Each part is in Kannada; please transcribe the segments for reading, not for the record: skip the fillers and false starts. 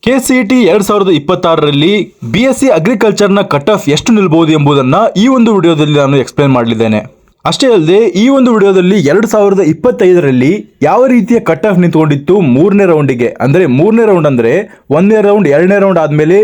ಕೆಸಿಇಟಿ 2026ರಲ್ಲಿ ಬಿಎಸ್ಸಿ ಅಗ್ರಿಕಲ್ಚರ್ನ ಕಟ್ ಆಫ್ ಎಷ್ಟು ನಿಲ್ಬಹುದು ಎಂಬುದನ್ನು ಈ ಒಂದು ವಿಡಿಯೋದಲ್ಲಿ ನಾನು ಎಕ್ಸ್ಪ್ಲೇನ್ ಮಾಡಲಿದ್ದೇನೆ. ಅಷ್ಟೇ ಅಲ್ಲದೆ ಈ ಒಂದು ವಿಡಿಯೋದಲ್ಲಿ 2025ರಲ್ಲಿ ಯಾವ ರೀತಿಯ ಕಟ್ ಆಫ್ ನಿಂತುಕೊಂಡಿತ್ತು ಮೂರನೇ ರೌಂಡಿಗೆ, ಅಂದರೆ ಮೂರನೇ ರೌಂಡ್ ಅಂದರೆ ಒಂದನೇ ರೌಂಡ್ ಎರಡನೇ ರೌಂಡ್ ಆದಮೇಲೆ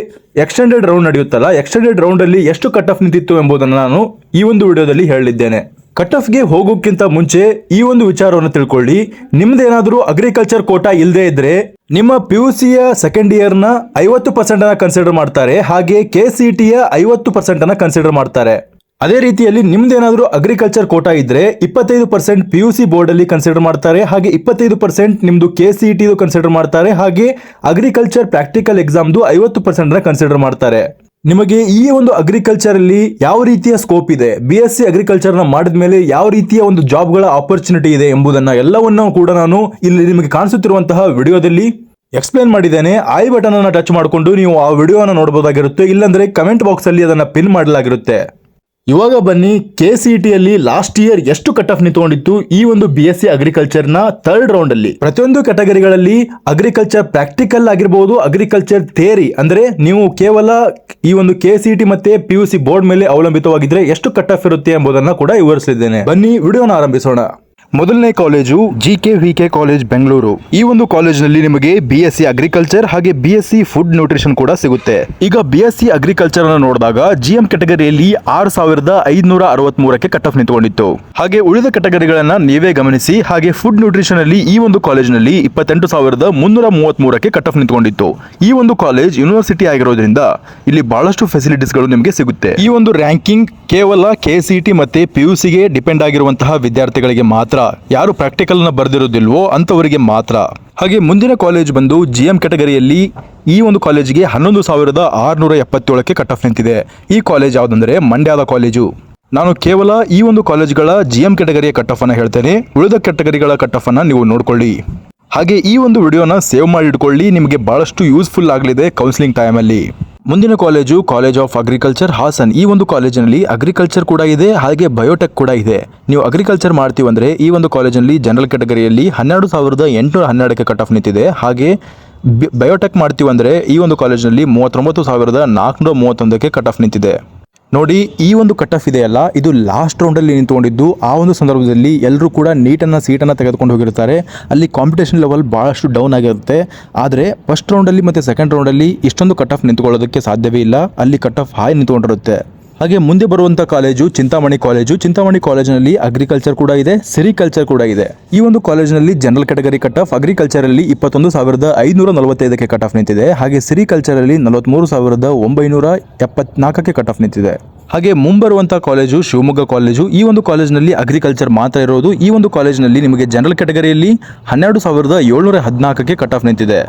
ಎಕ್ಸ್ಟೆಂಡೆಡ್ ರೌಂಡ್ ನಡೆಯುತ್ತಲ್ಲ, ಎಕ್ಸ್ಟೆಂಡೆಡ್ ರೌಂಡಲ್ಲಿ ಎಷ್ಟು ಕಟ್ ಆಫ್ ನಿಂತಿತ್ತು ಎಂಬುದನ್ನು ನಾನು ಈ ಒಂದು ವಿಡಿಯೋದಲ್ಲಿ ಹೇಳಲಿದ್ದೇನೆ. ಕಟ್ ಆಫ್ಗೆ ಹೋಗೋಕ್ಕಿಂತ ಮುಂಚೆ ಈ ಒಂದು ವಿಚಾರವನ್ನು ತಿಳ್ಕೊಳ್ಳಿ. ನಿಮ್ದೇನಾದರೂ ಅಗ್ರಿಕಲ್ಚರ್ ಕೋಟಾ ಇಲ್ಲದೆ ಇದ್ರೆ ನಿಮ್ಮ PUCಯ ಸೆಕೆಂಡ್ ಇಯರ್ನ 50% ಕನ್ಸಿಡರ್ ಮಾಡ್ತಾರೆ, ಹಾಗೆ KCETಯ 50% ಕನ್ಸಿಡರ್ ಮಾಡ್ತಾರೆ. ಅದೇ ರೀತಿಯಲ್ಲಿ ನಿಮ್ದೇನಾದರೂ ಅಗ್ರಿಕಲ್ಚರ್ ಕೋಟಾ ಇದ್ರೆ 25% PUC ಬೋರ್ಡ್ ಅಲ್ಲಿ ಕನ್ಸಿಡರ್ ಮಾಡ್ತಾರೆ, ಹಾಗೆ 25% ನಿಮ್ದು KCET ಕನ್ಸಿಡರ್ ಮಾಡ್ತಾರೆ, ಹಾಗೆ ಅಗ್ರಿಕಲ್ಚರ್ ಪ್ರಾಕ್ಟಿಕಲ್ ಎಕ್ಸಾಮ್ದು 50% ಕನ್ಸಿಡರ್ ಮಾಡ್ತಾರೆ. ನಿಮಗೆ ಈ ಒಂದು ಅಗ್ರಿಕಲ್ಚರ್ ಅಲ್ಲಿ ಯಾವ ರೀತಿಯ ಸ್ಕೋಪ್ ಇದೆ, BSc ಅಗ್ರಿಕಲ್ಚರ್ ನ ಮಾಡಿದ ಮೇಲೆ ಯಾವ ರೀತಿಯ ಒಂದು ಜಾಬ್ಗಳ ಆಪರ್ಚುನಿಟಿ ಇದೆ ಎಂಬುದನ್ನ ಎಲ್ಲವನ್ನೂ ಕೂಡ ನಾನು ಇಲ್ಲಿ ನಿಮಗೆ ಕಾಣಿಸುತ್ತಿರುವಂತಹ ವಿಡಿಯೋದಲ್ಲಿ ಎಕ್ಸ್ಪ್ಲೇನ್ ಮಾಡಿದ್ದೇನೆ. ಐ ಬಟನ್ ಅನ್ನು ಟಚ್ ಮಾಡಿಕೊಂಡು ನೀವು ಆ ವಿಡಿಯೋನ ನೋಡಬಹುದಾಗಿರುತ್ತೆ, ಇಲ್ಲಾಂದ್ರೆ ಕಮೆಂಟ್ ಬಾಕ್ಸ್ ಅಲ್ಲಿ ಅದನ್ನ ಪಿನ್ ಮಾಡಲಾಗಿರುತ್ತೆ. ಇವಾಗ ಬನ್ನಿ, KCETಯಲ್ಲಿ ಲಾಸ್ಟ್ ಇಯರ್ ಎಷ್ಟು ಕಟ್ ಆಫ್ ನಿಂತುಕೊಂಡಿತ್ತು ಈ ಒಂದು BSc ಅಗ್ರಿಕಲ್ಚರ್ ನ ಥರ್ಡ್ ರೌಂಡ್ ಅಲ್ಲಿ. ಪ್ರತಿಯೊಂದು ಕ್ಯಾಟಗರಿಗಳಲ್ಲಿ ಅಗ್ರಿಕಲ್ಚರ್ ಪ್ರಾಕ್ಟಿಕಲ್ ಆಗಿರಬಹುದು, ಅಗ್ರಿಕಲ್ಚರ್ ಥಿಯರಿ ಅಂದ್ರೆ ನೀವು ಕೇವಲ ಈ ಒಂದು KCET ಮತ್ತೆ PUC ಬೋರ್ಡ್ ಮೇಲೆ ಅವಲಂಬಿತವಾಗಿದ್ರೆ ಎಷ್ಟು ಕಟ್ ಆಫ್ ಇರುತ್ತೆ ಎಂಬುದನ್ನ ಕೂಡ ವಿವರಿಸಲಿದ್ದೇನೆ. ಬನ್ನಿ ವಿಡಿಯೋನ ಆರಂಭಿಸೋಣ. ಮೊದಲನೇ ಕಾಲೇಜು GKVK ಕಾಲೇಜ್ ಬೆಂಗಳೂರು. ಈ ಒಂದು ಕಾಲೇಜಿನಲ್ಲಿ ನಿಮಗೆ BSc ಅಗ್ರಿಕಲ್ಚರ್ ಹಾಗೆ BSc ಫುಡ್ ನ್ಯೂಟ್ರಿಷನ್ ಕೂಡ ಸಿಗುತ್ತೆ. ಈಗ BSc ಅಗ್ರಿಕಲ್ಚರ್ ಅನ್ನು ನೋಡಿದಾಗ GM ಕ್ಯಾಟಗರಿಯಲ್ಲಿ 6563ಕ್ಕೆ ಕಟ್ ಆಫ್ ನಿಂತುಕೊಂಡಿತ್ತು. ಹಾಗೆ ಉಳಿದ ಕ್ಯಾಟಗರಿಗಳನ್ನ ನೀವೇ ಗಮನಿಸಿ. ಹಾಗೆ ಫುಡ್ ನ್ಯೂಟ್ರಿಷನ್ ಅಲ್ಲಿ ಈ ಒಂದು ಕಾಲೇಜಿನಲ್ಲಿ 28333ಕ್ಕೆ ಕಟ್ ಆಫ್ ನಿಂತುಕೊಂಡಿತ್ತು. ಈ ಒಂದು ಕಾಲೇಜ್ ಯೂನಿವರ್ಸಿಟಿ ಆಗಿರೋದ್ರಿಂದ ಇಲ್ಲಿ ಬಹಳಷ್ಟು ಫೆಸಿಲಿಟೀಸ್ಗಳು ನಿಮಗೆ ಸಿಗುತ್ತೆ. ಈ ಒಂದು ರ್ಯಾಂಕಿಂಗ್ ಕೇವಲ KCET ಮತ್ತೆ PUCಗೆ ಡಿಪೆಂಡ್ ಆಗಿರುವಂತಹ ವಿದ್ಯಾರ್ಥಿಗಳಿಗೆ ಮಾತ್ರ, ಯಾರು ಪ್ರಾಕ್ಟಿಕಲ್ ನ ಬರೆದಿರೋದಿಲ್ವೋ ಅಂತವರಿಗೆ ಮಾತ್ರ. ಹಾಗೆ ಮುಂದಿನ ಕಾಲೇಜ್ ಬಂದು GM ಕ್ಯಾಟಗರಿಯಲ್ಲಿ ಈ ಒಂದು ಕಾಲೇಜಿಗೆ 11677ಕ್ಕೆ ಕಟ್ ಆಫ್ ನಿಂತಿದೆ. ಈ ಕಾಲೇಜ್ ಯಾವ್ದಂದ್ರೆ ಮಂಡ್ಯದ ಕಾಲೇಜು. ನಾನು ಕೇವಲ ಈ ಒಂದು ಕಾಲೇಜ್ಗಳ GM ಕ್ಯಾಟಗರಿಯ ಕಟ್ ಆಫ್ ಅನ್ನ ಹೇಳ್ತೇನೆ, ಉಳಿದ ಕ್ಯಾಟಗರಿಗಳ ಕಟ್ ಆಫ್ ಅನ್ನ ನೀವು ನೋಡ್ಕೊಳ್ಳಿ. ಹಾಗೆ ಈ ಒಂದು ವಿಡಿಯೋನ ಸೇವ್ ಮಾಡಿ ಇಟ್ಕೊಳ್ಳಿ, ನಿಮಗೆ ಬಹಳಷ್ಟು ಯೂಸ್ಫುಲ್ ಆಗಲಿದೆ ಕೌನ್ಸಿಲಿಂಗ್ ಟೈಮಲ್ಲಿ. ಮುಂದಿನ college college of agriculture Hassan. ಈ ಒಂದು ಕಾಲೇಜಿನಲ್ಲಿ ಅಗ್ರಿಕಲ್ಚರ್ ಕೂಡ ಇದೆ, ಹಾಗೆ ಬಯೋಟೆಕ್ ಕೂಡ ಇದೆ. ನೀವು ಅಗ್ರಿಕಲ್ಚರ್ ಮಾಡ್ತೀವಂದ್ರೆ ಈ ಒಂದು ಕಾಲೇಜಿನಲ್ಲಿ ಜನರಲ್ ಕ್ಯಾಟಗರಿಯಲ್ಲಿ 12812ಕ್ಕೆ ಕಟ್ ಆಫ್ ನಿಂತಿದೆ. ಹಾಗೆ ಬಯೋಟೆಕ್ ಮಾಡ್ತೀವಂದ್ರೆ ಈ ಒಂದು ಕಾಲೇಜಿನಲ್ಲಿ 39431ಕ್ಕೆ ಕಟ್ ಆಫ್ ನಿಂತಿದೆ. ನೋಡಿ, ಈ ಒಂದು ಕಟ್ ಆಫ್ ಇದೆಯಲ್ಲ, ಇದು ಲಾಸ್ಟ್ ರೌಂಡಲ್ಲಿ ನಿಂತುಕೊಂಡಿದ್ದು. ಆ ಒಂದು ಸಂದರ್ಭದಲ್ಲಿ ಎಲ್ಲರೂ ಕೂಡ ಸೀಟನ್ನು ತೆಗೆದುಕೊಂಡು ಹೋಗಿರ್ತಾರೆ. ಅಲ್ಲಿ ಕಾಂಪಿಟೇಷನ್ ಲೆವೆಲ್ ಭಾಳಷ್ಟು ಡೌನ್ ಆಗಿರುತ್ತೆ. ಆದರೆ ಫಸ್ಟ್ ರೌಂಡಲ್ಲಿ ಮತ್ತು ಸೆಕೆಂಡ್ ರೌಂಡಲ್ಲಿ ಇಷ್ಟೊಂದು ಕಟ್ ಆಫ್ ನಿಂತ್ಕೊಳ್ಳೋದಕ್ಕೆ ಸಾಧ್ಯವೇ ಇಲ್ಲ. ಅಲ್ಲಿ ಕಟ್ ಆಫ್ ಹಾಯ್ ನಿಂತ್ಕೊಂಡಿರುತ್ತೆ. ಹಾಗೆ ಮುಂದೆ ಬರುವಂಥ ಕಾಲೇಜು ಚಿಂತಾಮಣಿ ಕಾಲೇಜು. ಚಿಂತಾಮಣಿ ಕಾಲೇಜಿನಲ್ಲಿ ಅಗ್ರಿಕಲ್ಚರ್ ಕೂಡ ಇದೆ, ಸಿರಿಕಲ್ಚರ್ ಕೂಡ ಇದೆ. ಈ ಒಂದು ಕಾಲೇಜಿನಲ್ಲಿ ಜನರಲ್ ಕ್ಯಾಟಗರಿ ಕಟ್ ಆಫ್ ಅಗ್ರಿಕಲ್ಚರಲ್ಲಿ 21545ಕ್ಕೆ ಕಟ್ ಆಫ್ ನಿಂತಿದೆ. ಹಾಗೆ ಸಿರಿಕಲ್ಚರಲ್ಲಿ 43974ಕ್ಕೆ ಕಟ್ ಆಫ್ ನಿಂತಿದೆ. ಹಾಗೆ ಮುಂಬರುವಂತಹ ಕಾಲೇಜು ಶಿವಮೊಗ್ಗ ಕಾಲೇಜು. ಈ ಒಂದು ಕಾಲೇಜಿನಲ್ಲಿ ಅಗ್ರಿಕಲ್ಚರ್ ಮಾತ್ರ ಇರೋದು. ಈ ಒಂದು ಕಾಲೇಜಿನಲ್ಲಿ ನಿಮಗೆ ಜನರಲ್ ಕ್ಯಾಟಗರಿಯಲ್ಲಿ 12714ಕ್ಕೆ ಕಟ್ ಆಫ್ ನಿಂತಿದೆ.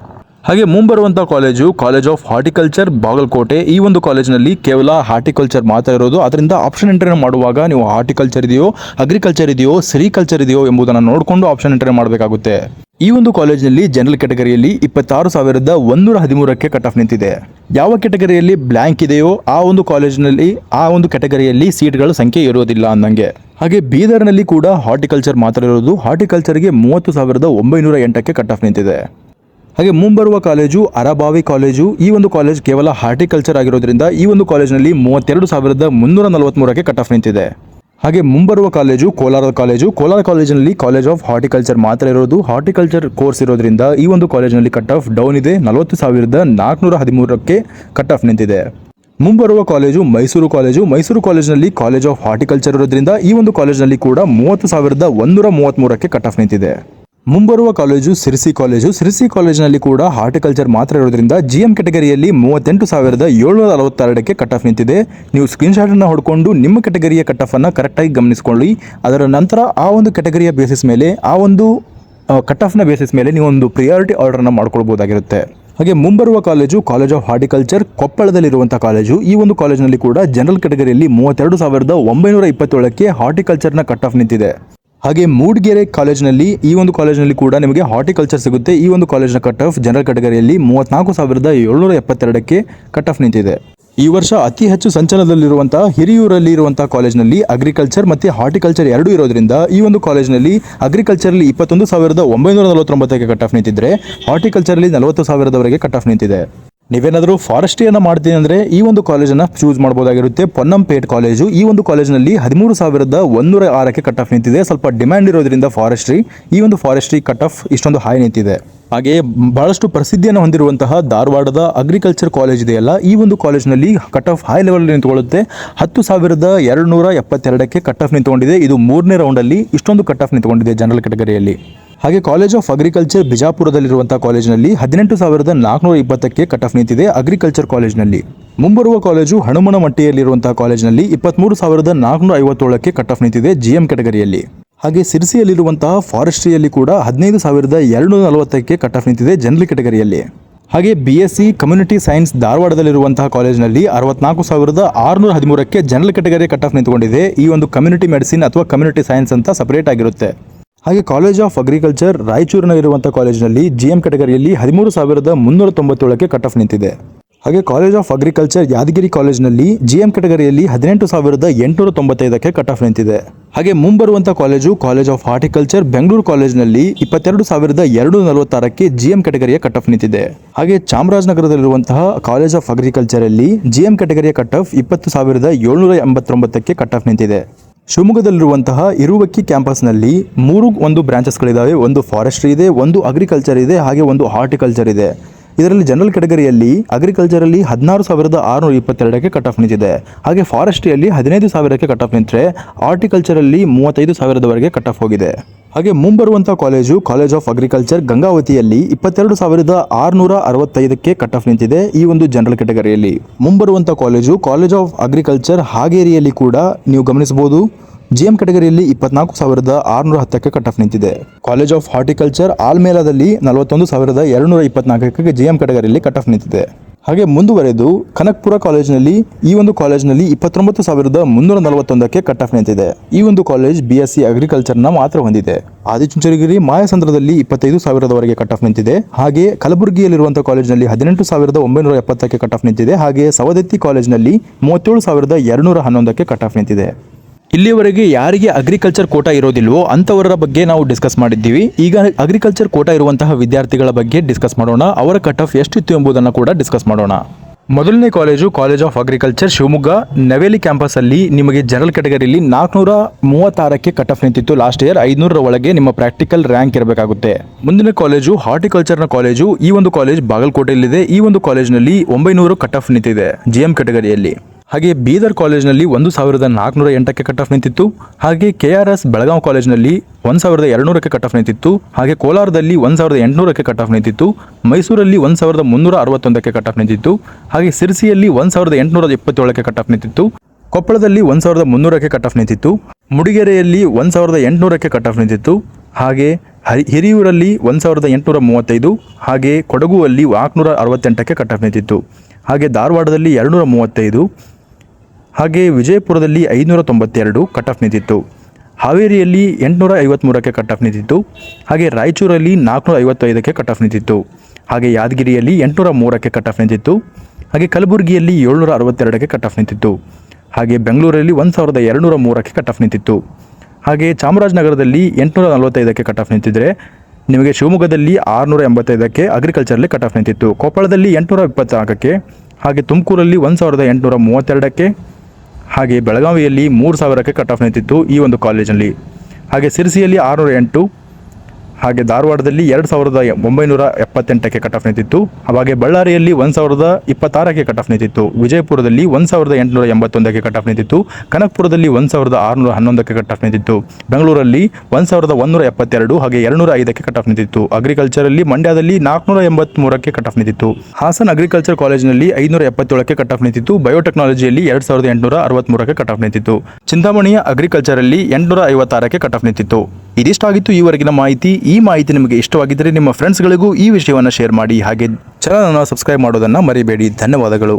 ಹಾಗೆ ಮುಂಬರುವಂಥ college college of horticulture Bagalkote. ಈ ಒಂದು ಕಾಲೇಜಿನಲ್ಲಿ ಕೇವಲ ಹಾರ್ಟಿಕಲ್ಚರ್ ಮಾತ್ರ ಇರೋದು. ಅದರಿಂದ ಆಪ್ಷನ್ ಎಂಟ್ರಿ ಮಾಡುವಾಗ ನೀವು ಹಾರ್ಟಿಕಲ್ಚರ್ ಇದೆಯೋ, ಅಗ್ರಿಕಲ್ಚರ್ ಇದೆಯೋ, ಸಿರಿಕಲ್ಚರ್ ಇದೆಯೋ ಎಂಬುದನ್ನು ನೋಡಿಕೊಂಡು ಆಪ್ಷನ್ ಎಂಟ್ರಿ ಮಾಡಬೇಕಾಗುತ್ತೆ. ಈ ಒಂದು ಕಾಲೇಜಿನಲ್ಲಿ ಜನರಲ್ ಕ್ಯಾಟಗರಿಯಲ್ಲಿ 26113ಕ್ಕೆ ಕಟ್ ಆಫ್ ನಿಂತಿದೆ. ಯಾವ ಕ್ಯಾಟಗರಿಯಲ್ಲಿ ಬ್ಲ್ಯಾಂಕ್ ಇದೆಯೋ ಆ ಒಂದು ಕಾಲೇಜಿನಲ್ಲಿ ಆ ಒಂದು ಕ್ಯಾಟಗರಿಯಲ್ಲಿ ಸೀಟ್ಗಳ ಸಂಖ್ಯೆ ಇರೋದಿಲ್ಲ ಅಂದಂಗೆ. ಹಾಗೆ ಬೀದರ್ನಲ್ಲಿ ಕೂಡ ಹಾರ್ಟಿಕಲ್ಚರ್ ಮಾತ್ರ ಇರೋದು. ಹಾರ್ಟಿಕಲ್ಚರ್ಗೆ 30908ಕ್ಕೆ ಕಟ್ ಆಫ್ ನಿಂತಿದೆ. ಹಾಗೆ ಮುಂಬರುವ ಕಾಲೇಜು ಅರಬಾವಿ ಕಾಲೇಜು. ಈ ಒಂದು ಕಾಲೇಜ್ ಕೇವಲ ಹಾರ್ಟಿಕಲ್ಚರ್ ಆಗಿರೋದ್ರಿಂದ ಈ ಒಂದು ಕಾಲೇಜಿನಲ್ಲಿ 32343ಕ್ಕೆ ಕಟ್ ಆಫ್ ನಿಂತಿದೆ. ಹಾಗೆ ಮುಂಬರುವ ಕಾಲೇಜು ಕೋಲಾರ ಕಾಲೇಜು. ಕೋಲಾರ ಕಾಲೇಜಿನಲ್ಲಿ ಕಾಲೇಜ್ ಆಫ್ ಹಾರ್ಟಿಕಲ್ಚರ್ ಮಾತ್ರ ಇರೋದು. ಹಾರ್ಟಿಕಲ್ಚರ್ ಕೋರ್ಸ್ ಇರೋದ್ರಿಂದ ಈ ಒಂದು ಕಾಲೇಜಿನಲ್ಲಿ ಕಟ್ ಆಫ್ ಡೌನ್ ಇದೆ. 40413ಕ್ಕೆ ಕಟ್ ಆಫ್ ನಿಂತಿದೆ. ಮುಂಬರುವ ಕಾಲೇಜು ಮೈಸೂರು ಕಾಲೇಜು. ಮೈಸೂರು ಕಾಲೇಜಿನಲ್ಲಿ ಕಾಲೇಜ್ ಆಫ್ ಹಾರ್ಟಿಕಲ್ಚರ್ ಇರೋದ್ರಿಂದ ಈ ಒಂದು ಕಾಲೇಜಿನಲ್ಲಿ ಕೂಡ 30133ಕ್ಕೆ ಕಟ್ ಆಫ್ ನಿಂತಿದೆ. ಮುಂಬರುವ ಕಾಲೇಜು ಸಿರ್ಸಿ ಕಾಲೇಜು. ಸಿರ್ಸಿ ಕಾಲೇಜಿನಲ್ಲಿ ಕೂಡ ಹಾರ್ಟಿಕಲ್ಚರ್ ಮಾತ್ರ ಇರೋದ್ರಿಂದ GM ಕ್ಯಾಟಗರಿಯಲ್ಲಿ 38746ಕ್ಕೆ ಕಟ್ ಆಫ್ ನಿಂತಿದೆ. ನೀವು ಸ್ಕ್ರೀನ್ಶಾಟ್ ಅನ್ನು ಹೊಡ್ಕೊಂಡು ನಿಮ್ಮ ಕ್ಯಾಟಗರಿಯ ಕಟ್ ಆಫ್ ಅನ್ನು ಕರೆಕ್ಟಾಗಿ ಗಮನಿಸಿಕೊಳ್ಳಿ. ಅದರ ನಂತರ ಆ ಒಂದು ಕ್ಯಾಟಗರಿಯ ಬೇಸಿಸ್ ಮೇಲೆ, ಆ ಒಂದು ಕಟ್ ಆಫ್ನ ಬೇಸಿಸ್ ಮೇಲೆ ನೀವು ಒಂದು ಪ್ರಿಯಾರಿಟಿ ಆರ್ಡರ್ನ ಮಾಡ್ಕೊಳ್ಬಹುದಾಗಿರುತ್ತೆ. ಹಾಗೆ ಮುಂಬರುವ ಕಾಲೇಜು ಕಾಲೇಜ್ ಆಫ್ ಹಾರ್ಟಿಕಲ್ಚರ್ ಕೊಪ್ಪಳದಲ್ಲಿರುವಂಥ ಕಾಲೇಜು. ಈ ಒಂದು ಕಾಲೇಜಿನಲ್ಲಿ ಕೂಡ ಜನರಲ್ ಕ್ಯಾಟಗರಿಯಲ್ಲಿ 32927ಕ್ಕೆ ಹಾರ್ಟಿಕಲ್ಚರ್ನ ಕಟ್ ಆಫ್ ನಿಂತಿದೆ. ಹಾಗೆ ಮೂಡಿಗೆರೆ ಕಾಲೇಜಿನಲ್ಲಿ ಈ ಒಂದು ಕಾಲೇಜಿನಲ್ಲಿ ಕೂಡ ನಿಮಗೆ ಹಾರ್ಟಿಕಲ್ಚರ್ ಸಿಗುತ್ತೆ. ಈ ಒಂದು ಕಾಲೇಜಿನ ಕಟ್ ಆಫ್ ಜನರಲ್ ಕ್ಯಾಟಗರಿಯಲ್ಲಿ 34772ಕ್ಕೆ ಕಟ್ ಆಫ್ ನಿಂತಿದೆ. ಈ ವರ್ಷ ಅತಿ ಹೆಚ್ಚು ಸಂಚಲನದಲ್ಲಿರುವಂತಹ ಹಿರಿಯೂರಲ್ಲಿ ಇರುವಂತಹ ಕಾಲೇಜಿನಲ್ಲಿ ಅಗ್ರಿಕಲ್ಚರ್ ಮತ್ತು ಹಾರ್ಟಿಕಲ್ಚರ್ ಎರಡೂ ಇರೋದ್ರಿಂದ ಈ ಒಂದು ಕಾಲೇಜಿನಲ್ಲಿ ಅಗ್ರಿಕಲ್ಚರಲ್ಲಿ 21,949ಕ್ಕೆ ಕಟ್ ಆಫ್ ನಿಂತಿದ್ರೆ ಹಾರ್ಟಿಕಲ್ಚರಲ್ಲಿ 40,000ವರೆಗೆ ಕಟ್ ಆಫ್ ನಿಂತಿದೆ. ನೀವೇನಾದರೂ ಫಾರೆಸ್ಟ್ರಿಯನ್ನು ಮಾಡ್ತೀನಿ ಅಂದರೆ ಈ ಒಂದು ಕಾಲೇಜನ್ನು ಚೂಸ್ ಮಾಡ್ಬೋದಾಗಿರುತ್ತೆ. ಪೊನ್ನಂಪೇಟ್ ಕಾಲೇಜು ಈ ಒಂದು ಕಾಲೇಜಿನಲ್ಲಿ 13,106ಕ್ಕೆ ಕಟ್ ಆಫ್ ನಿಂತಿದೆ. ಸ್ವಲ್ಪ ಡಿಮ್ಯಾಂಡ್ ಇರೋದ್ರಿಂದ ಈ ಒಂದು ಫಾರೆಸ್ಟ್ರಿ ಕಟ್ ಆಫ್ ಇಷ್ಟೊಂದು ಹೈ ನಿಂತಿದೆ. ಹಾಗೆ ಬಹಳಷ್ಟು ಪ್ರಸಿದ್ಧಿಯನ್ನು ಹೊಂದಿರುವಂತಹ ಧಾರವಾಡದ ಅಗ್ರಿಕಲ್ಚರ್ ಕಾಲೇಜ್ ಇದೆಯಲ್ಲ, ಈ ಒಂದು ಕಾಲೇಜಿನಲ್ಲಿ ಕಟ್ ಆಫ್ ಹೈ ಲೆವೆಲ್ ನಿಂತುಕೊಳ್ಳುತ್ತೆ. 10,272ಕ್ಕೆ ಕಟ್ ಆಫ್ ನಿಂತುಕೊಂಡಿದೆ. ಇದು 3ನೇ ರೌಂಡಲ್ಲಿ ಇಷ್ಟೊಂದು ಕಟ್ ಆಫ್ ನಿಂತುಕೊಂಡಿದೆ ಜನರಲ್ ಕ್ಯಾಟಗರಿಯಲ್ಲಿ. ಹಾಗೆ ಕಾಲೇಜ್ ಆಫ್ ಅಗ್ರಿಕಲ್ಚರ್ ಬಿಜಾಪುರದಲ್ಲಿರುವಂತಹ ಕಾಲೇಜಿನಲ್ಲಿ 18,420ಕ್ಕೆ ಕಟ್ ಆಫ್ ನಿಂತಿದೆ ಅಗ್ರಿಕಲ್ಚರ್ ಕಾಲೇಜಿನಲ್ಲಿ. ಮುಂಬರುವ ಕಾಲೇಜು ಹನುಮನಮಟ್ಟಿಯಲ್ಲಿರುವಂತಹ ಕಾಲೇಜಿನಲ್ಲಿ 23,457ಕ್ಕೆ ಕಟ್ ಆಫ್ ನಿಂತಿದೆ GM ಕ್ಯಾಟಗರಿಯಲ್ಲಿ. ಹಾಗೆ ಸಿರ್ಸಿಯಲ್ಲಿರುವಂತಹ ಫಾರೆಸ್ಟ್ರಿಯಲ್ಲಿ ಕೂಡ 15,240ಕ್ಕೆ ಕಟ್ ಆಫ್ ನಿಂತಿದೆ ಜನರಲ್ ಕ್ಯಾಟಗರಿಯಲ್ಲಿ. ಹಾಗೆ BSc ಕಮ್ಯುನಿಟಿ ಸೈನ್ಸ್ ಧಾರವಾಡದಲ್ಲಿರುವಂತಹ ಕಾಲೇಜಿನಲ್ಲಿ 64,613ಕ್ಕೆ ಜನರಲ್ ಕ್ಯಾಟಗರಿ ಕಟ್ ಆಫ್ ನಿಂತುಕೊಂಡಿದೆ. ಈ ಒಂದು ಕಮ್ಯುನಿಟಿ ಮೆಡಿಸಿನ್ ಅಥವಾ ಕಮ್ಯುನಿಟಿ ಸೈನ್ಸ್ ಅಂತ ಸಪರೇಟ್ ಆಗಿರುತ್ತೆ. ಹಾಗೆ ಕಾಲೇಜ್ ಆಫ್ ಅಗ್ರಿಕಲ್ಚರ್ ರಾಯಚೂರಿನಲ್ಲಿರುವಂಥ ಕಾಲೇಜಿನಲ್ಲಿ GM ಕ್ಯಾಟಗರಿಯಲ್ಲಿ 13,397ಕ್ಕೆ ಕಟ್ ಆಫ್ ನಿಂತಿದೆ. ಹಾಗೆ ಕಾಲೇಜ್ ಆಫ್ ಅಗ್ರಿಕಲ್ಚರ್ ಯಾದಗಿರಿ ಕಾಲೇಜಿನಲ್ಲಿ GM ಕ್ಯಾಟಗರಿಯಲ್ಲಿ 18,895ಕ್ಕೆ ಕಟ್ ಆಫ್ ನಿಂತಿದೆ. ಹಾಗೆ ಮುಂಬರುವಂಥ ಕಾಲೇಜ್ ಆಫ್ ಹಾರ್ಟಿಕಲ್ಚರ್ ಬೆಂಗಳೂರು ಕಾಲೇಜಿನಲ್ಲಿ 22,246ಕ್ಕೆ GM ಕ್ಯಾಟಗರಿಯ ಕಟ್ ಆಫ್ ನಿಂತಿದೆ. ಹಾಗೆ ಚಾಮರಾಜನಗರದಲ್ಲಿರುವಂತಹ ಕಾಲೇಜ್ ಆಫ್ ಅಗ್ರಿಕಲ್ಚರ್ ಅಲ್ಲಿ GM ಕ್ಯಾಟಗರಿಯ ಕಟ್ ಆಫ್ 20,789ಕ್ಕೆ ಕಟ್ ಆಫ್ ನಿಂತಿದೆ. ಶಿವಮೊಗ್ಗದಲ್ಲಿರುವಂತಹ ಇರುವಕ್ಕಿ ಕ್ಯಾಂಪಸ್ನಲ್ಲಿ 3 ಬ್ರಾಂಚಸ್ಗಳಿದ್ದಾವೆ. ಒಂದು ಫಾರೆಸ್ಟ್ರಿ ಇದೆ, ಒಂದು ಅಗ್ರಿಕಲ್ಚರ್ ಇದೆ, ಹಾಗೆ ಒಂದು ಹಾರ್ಟಿಕಲ್ಚರ್ ಇದೆ. ಇದರಲ್ಲಿ ಜನರಲ್ ಕ್ಯಾಟಗರಿಯಲ್ಲಿ ಅಗ್ರಿಕಲ್ಚರಲ್ಲಿ 16,622ಕ್ಕೆ ಕಟ್ ಆಫ್ ನಿಂತಿದೆ. ಹಾಗೆ ಫಾರೆಸ್ಟ್ರಿಯಲ್ಲಿ 15,000ಕ್ಕೆ ಕಟ್ ಆಫ್ ನಿಂತರೆ ಹಾರ್ಟಿಕಲ್ಚರಲ್ಲಿ 35,000ವರೆಗೆ ಕಟ್ ಆಫ್ ಹೋಗಿದೆ. ಹಾಗೆ ಮುಂಬರುವಂಥ ಕಾಲೇಜ್ ಆಫ್ ಅಗ್ರಿಕಲ್ಚರ್ ಗಂಗಾವತಿಯಲ್ಲಿ 22,665ಕ್ಕೆ ಕಟ್ ಆಫ್ ನಿಂತಿದೆ ಈ ಒಂದು ಜನರಲ್ ಕ್ಯಾಟಗರಿಯಲ್ಲಿ. ಮುಂಬರುವಂಥ ಕಾಲೇಜ್ ಆಫ್ ಅಗ್ರಿಕಲ್ಚರ್ ಹಾಗೇರಿಯಲ್ಲಿ ಕೂಡ ನೀವು ಗಮನಿಸಬಹುದು GM ಕ್ಯಾಟಗರಿಯಲ್ಲಿ 24,610ಕ್ಕೆ ಕಟ್ ಆಫ್ ನಿಂತಿದೆ. ಕಾಲೇಜ್ ಆಫ್ ಹಾರ್ಟಿಕಲ್ಚರ್ ಆಲ್ಮೇಲಾದಲ್ಲಿ 41,224ಕ್ಕೆ GM ಕ್ಯಾಟಗರಿಯಲ್ಲಿ ಕಟ್ ಆಫ್ ನಿಂತಿದೆ. ಹಾಗೆ ಮುಂದುವರೆದು ಕನಕಪುರ ಕಾಲೇಜಿನಲ್ಲಿ ಈ ಒಂದು ಕಾಲೇಜಿನಲ್ಲಿ 29,341ಕ್ಕೆ ಕಟ್ ಆಫ್ ನಿಂತಿದೆ. ಈ ಒಂದು ಕಾಲೇಜ್ BSc ಅಗ್ರಿಕಲ್ಚರ್ನ ಮಾತ್ರ ಹೊಂದಿದೆ. ಆದಿಚುಂಚನಗಿರಿ ಮಾಯಸಂದ್ರದಲ್ಲಿ 25,000ವರೆಗೆ ಕಟ್ ಆಫ್ ನಿಂತಿದೆ. ಹಾಗೆ ಕಲಬುರಗಿಯಲ್ಲಿರುವಂತಹ ಕಾಲೇಜಿನಲ್ಲಿ 18,970ಕ್ಕೆ ಕಟ್ ಆಫ್ ನಿಂತಿದೆ. ಹಾಗೆ ಸವದತ್ತಿ ಕಾಲೇಜಿನಲ್ಲಿ 37,211ಕ್ಕೆ ಕಟ್ ಆಫ್ ನಿಂತಿದೆ. ಇಲ್ಲಿಯವರೆಗೆ ಯಾರಿಗೆ ಅಗ್ರಿಕಲ್ಚರ್ ಕೋಟಾ ಇರೋದಿಲ್ವೋ ಅಂಥವರ ಬಗ್ಗೆ ನಾವು ಡಿಸ್ಕಸ್ ಮಾಡಿದ್ದೀವಿ. ಈಗ ಅಗ್ರಿಕಲ್ಚರ್ ಕೋಟಾ ಇರುವಂತಹ ವಿದ್ಯಾರ್ಥಿಗಳ ಬಗ್ಗೆ ಡಿಸ್ಕಸ್ ಮಾಡೋಣ. ಅವರ ಕಟ್ ಆಫ್ ಎಷ್ಟಿತ್ತು ಎಂಬುದನ್ನು ಕೂಡ ಡಿಸ್ಕಸ್ ಮಾಡೋಣ. ಮೊದಲನೇ college of agriculture Shivamogga Navile campus ಅಲ್ಲಿ ನಿಮಗೆ ಜನರಲ್ ಕ್ಯಾಟಗರಿಯಲ್ಲಿ 436ಕ್ಕೆ ಕಟ್ ಆಫ್ ನಿಂತಿತ್ತು. ಲಾಸ್ಟ್ ಇಯರ್ 500ರ ಒಳಗೆ ನಿಮ್ಮ ಪ್ರಾಕ್ಟಿಕಲ್ ರ್ಯಾಂಕ್ ಇರಬೇಕಾಗುತ್ತೆ. ಮುಂದಿನ ಕಾಲೇಜು ಹಾರ್ಟಿಕಲ್ಚರ್ನ ಕಾಲೇಜು. ಈ ಒಂದು ಕಾಲೇಜ್ ಬಾಗಲಕೋಟೆಯಲ್ಲಿದೆ. ಈ ಒಂದು ಕಾಲೇಜಿನಲ್ಲಿ 900 ಕಟ್ ಆಫ್ ನಿಂತಿದೆ GM ಕ್ಯಾಟಗರಿಯಲ್ಲಿ. ಹಾಗೆ ಬೀದರ್ ಕಾಲೇಜಿನಲ್ಲಿ 1,408ಕ್ಕೆ ಕಟ್ ಆಫ್ ನಿಂತಿತ್ತು. ಹಾಗೆ KRS ಬೆಳಗಾವಿ ಕಾಲೇಜಿನಲ್ಲಿ 1,200ಕ್ಕೆ ಕಟ್ ಆಫ್ ನಿಂತಿತ್ತು. ಹಾಗೆ ಕೋಲಾರದಲ್ಲಿ 1,800ಕ್ಕೆ ಕಟ್ ಆಫ್ ನಿಂತಿತ್ತು. ಮೈಸೂರಲ್ಲಿ 1,361ಕ್ಕೆ ಕಟ್ ಆಫ್ ನಿಂತಿತ್ತು. ಹಾಗೆ ಸಿರ್ಸಿಯಲ್ಲಿ 1,827ಕ್ಕೆ ಕಟ್ ಆಫ್ ನಿಂತಿತ್ತು. ಕೊಪ್ಪಳದಲ್ಲಿ 1,300ಕ್ಕೆ ಕಟ್ ಆಫ್ ನಿಂತಿತ್ತು. ಮುಡಿಗೆರೆಯಲ್ಲಿ 1,800ಕ್ಕೆ ಕಟ್ ಆಫ್ ನಿಂತಿತ್ತು. ಹಾಗೆ ಹಿರಿಯೂರಲ್ಲಿ 1,835. ಹಾಗೆ ಕೊಡಗುವಲ್ಲಿ 468ಕ್ಕೆ ಕಟ್ ಆಫ್ ನಿಂತಿತ್ತು. ಹಾಗೆ ಧಾರವಾಡದಲ್ಲಿ 235. ಹಾಗೆ ವಿಜಯಪುರದಲ್ಲಿ 592 ಕಟ್ ಆಫ್ ನಿಂತಿತ್ತು. ಹಾವೇರಿಯಲ್ಲಿ 853ಕ್ಕೆ ಕಟ್ ಆಫ್ ನಿಂತಿತ್ತು. ಹಾಗೆ ರಾಯಚೂರಲ್ಲಿ 455ಕ್ಕೆ ಕಟ್ ಆಫ್ ನಿಂತಿತ್ತು. ಹಾಗೆ ಯಾದಗಿರಿಯಲ್ಲಿ 803ಕ್ಕೆ ಕಟ್ ಆಫ್ ನಿಂತಿತ್ತು. ಹಾಗೆ ಕಲಬುರಗಿಯಲ್ಲಿ 762ಕ್ಕೆ ಕಟ್ ಆಫ್ ನಿಂತಿತ್ತು. ಹಾಗೆ ಬೆಂಗಳೂರಲ್ಲಿ 1,203ಕ್ಕೆ ಕಟ್ ಆಫ್ ನಿಂತಿತ್ತು. ಹಾಗೆ ಚಾಮರಾಜನಗರದಲ್ಲಿ 845ಕ್ಕೆ ಕಟ್ ಆಫ್ ನಿಂತಿದ್ರೆ ನಿಮಗೆ ಶಿವಮೊಗ್ಗದಲ್ಲಿ 685ಕ್ಕೆ ಅಗ್ರಿಕಲ್ಚರಲ್ಲಿ ಕಟ್ ಆಫ್ ನಿಂತಿತ್ತು. ಕೊಪ್ಪಳದಲ್ಲಿ 824ಕ್ಕೆ. ಹಾಗೆ ತುಮಕೂರಲ್ಲಿ 1,832ಕ್ಕೆ. ಹಾಗೆ ಬೆಳಗಾವಿಯಲ್ಲಿ 3,000ಕ್ಕೆ ಕಟ್ ಆಫ್ ನಿಂತಿತ್ತು ಈ ಒಂದು ಕಾಲೇಜಲ್ಲಿ. ಹಾಗೆ ಸಿರ್ಸಿಯಲ್ಲಿ 608. ಹಾಗೆ ಧಾರವಾಡದಲ್ಲಿ 2,978ಕ್ಕೆ ಕಟ್ ಆಫ್ ನಿಂತಿತ್ತು. ಹಾಗೆ ಬಳ್ಳಾರಿಯಲ್ಲಿ 1,026ಕ್ಕೆ ಕಟ್ ಆಫ್ ನಿಂತಿತ್ತು. ವಿಜಯಪುರದಲ್ಲಿ 1,881ಕ್ಕೆ ಕಟ್ ಆಫ್ ನಿಂತಿತ್ತು. ಕನಕಪುರದಲ್ಲಿ 1,611ಕ್ಕೆ ಕಟ್ ಆಫ್ ನಿಂತಿತ್ತು. ಬೆಂಗಳೂರಲ್ಲಿ 1,172. ಹಾಗೆ 205ಕ್ಕೆ ಕಟ್ ಆಫ್ ನಿಂತಿತ್ತು. ಅಗ್ರಿಕಲ್ಚರಲ್ಲಿ ಮಂಡ್ಯದಲ್ಲಿ 483ಕ್ಕೆ ಕಟ್ ಆಫ್ ನಿಂತಿತ್ತು. ಹಾಸನ್ ಅಗ್ರಿಕಲ್ಚರ್ ಕಾಲೇಜಿನಲ್ಲಿ 577ಕ್ಕೆ ಕಟ್ ಆಫ್ ನಿಂತಿತ್ತು. ಬಯೋಟೆಕ್ನಾಲಜಿಯಲ್ಲಿ 2,863ಕ್ಕೆ ಕಟ್ ಆಫ್ ನಿಂತಿತ್ತು. ಚಿಂತಾಮಣಿಯ ಅಗ್ರಿಕಲ್ಚರಲ್ಲಿ 856ಕ್ಕೆ ಕಟ್ ಆಫ್ ನಿಂತಿತ್ತು. ಇದಿಷ್ಟಾಗಿತ್ತು ಈವರೆಗಿನ ಮಾಹಿತಿ. ಈ ಮಾಹಿತಿ ನಿಮಗೆ ಇಷ್ಟವಾಗಿದ್ದರೆ ನಿಮ್ಮ ಫ್ರೆಂಡ್ಸ್ಗಳಿಗೂ ಈ ವಿಷಯವನ್ನು ಶೇರ್ ಮಾಡಿ. ಹಾಗೆ ಚಾನಲನ್ನು ಸಬ್ಸ್ಕ್ರೈಬ್ ಮಾಡೋದನ್ನು ಮರಿಬೇಡಿ. ಧನ್ಯವಾದಗಳು.